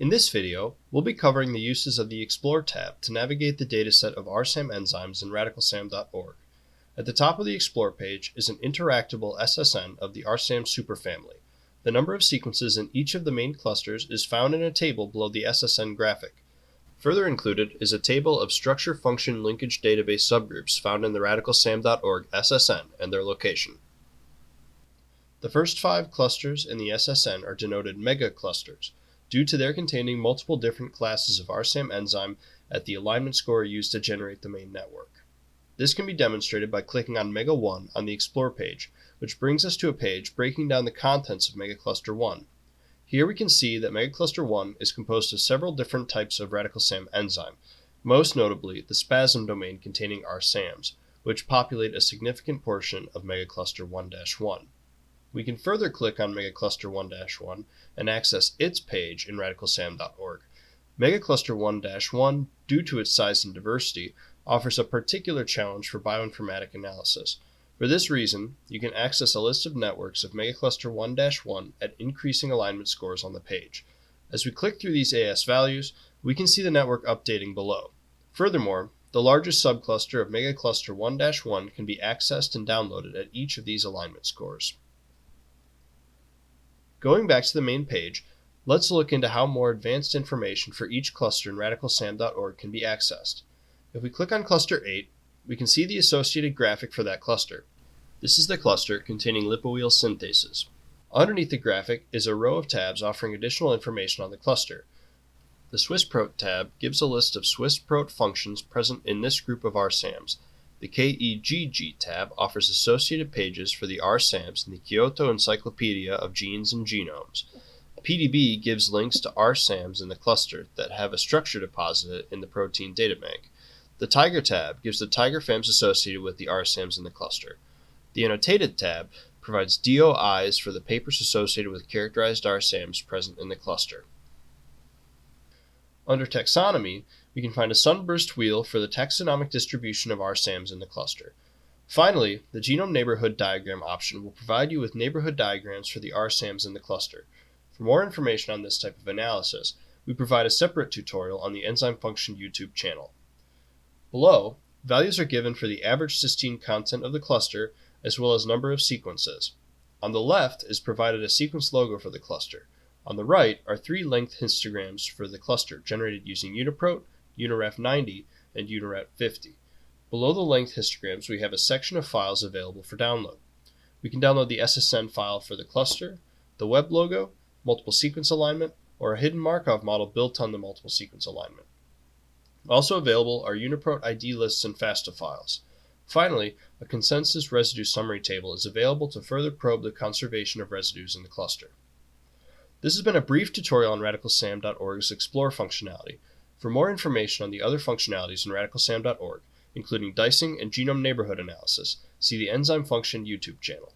In this video, we'll be covering the uses of the Explore tab to navigate the dataset of RSAM enzymes in radicalsam.org. At the top of the Explore page is an interactable SSN of the RSAM superfamily. The number of sequences in each of the main clusters is found in a table below the SSN graphic. Further included is a table of structure-function linkage database subgroups found in the radicalsam.org SSN and their location. The first 5 clusters in the SSN are denoted megaclusters, due to their containing multiple different classes of RSAM enzyme at the alignment score used to generate the main network. This can be demonstrated by clicking on Mega 1 on the Explore page, which brings us to a page breaking down the contents of Megacluster 1. Here we can see that Megacluster 1 is composed of several different types of radicalsam enzyme, most notably the spasm domain containing RSAMs, which populate a significant portion of Megacluster 1-1. We can further click on Megacluster 1-1 and access its page in radicalsam.org. Megacluster 1-1, due to its size and diversity, offers a particular challenge for bioinformatic analysis. For this reason, you can access a list of networks of Megacluster 1-1 at increasing alignment scores on the page. As we click through these AS values, we can see the network updating below. Furthermore, the largest subcluster of Megacluster 1-1 can be accessed and downloaded at each of these alignment scores. Going back to the main page, let's look into how more advanced information for each cluster in radicalsam.org can be accessed. If we click on Cluster 8, we can see the associated graphic for that cluster. This is the cluster containing lipoyl synthases. Underneath the graphic is a row of tabs offering additional information on the cluster. The SwissProt tab gives a list of SwissProt functions present in this group of RSAMs. The KEGG tab offers associated pages for the RSAMs in the Kyoto Encyclopedia of Genes and Genomes. PDB gives links to RSAMs in the cluster that have a structure deposited in the protein databank. The Tiger tab gives the Tiger FAMs associated with the RSAMs in the cluster. The Annotated tab provides DOIs for the papers associated with characterized RSAMs present in the cluster. Under Taxonomy, we can find a sunburst wheel for the taxonomic distribution of RSAMs in the cluster. Finally, the Genome Neighborhood Diagram option will provide you with neighborhood diagrams for the RSAMs in the cluster. For more information on this type of analysis, we provide a separate tutorial on the Enzyme Function YouTube channel. Below, values are given for the average cysteine content of the cluster as well as number of sequences. On the left is provided a sequence logo for the cluster. On the right are 3 length histograms for the cluster generated using UniProt, UniRef90, and UniRef50. Below the length histograms, we have a section of files available for download. We can download the SSN file for the cluster, the web logo, multiple sequence alignment, or a hidden Markov model built on the multiple sequence alignment. Also available are UniProt ID lists and FASTA files. Finally, a consensus residue summary table is available to further probe the conservation of residues in the cluster. This has been a brief tutorial on radicalsam.org's Explore functionality. For more information on the other functionalities in radicalsam.org, including dicing and genome neighborhood analysis, see the Enzyme Function YouTube channel.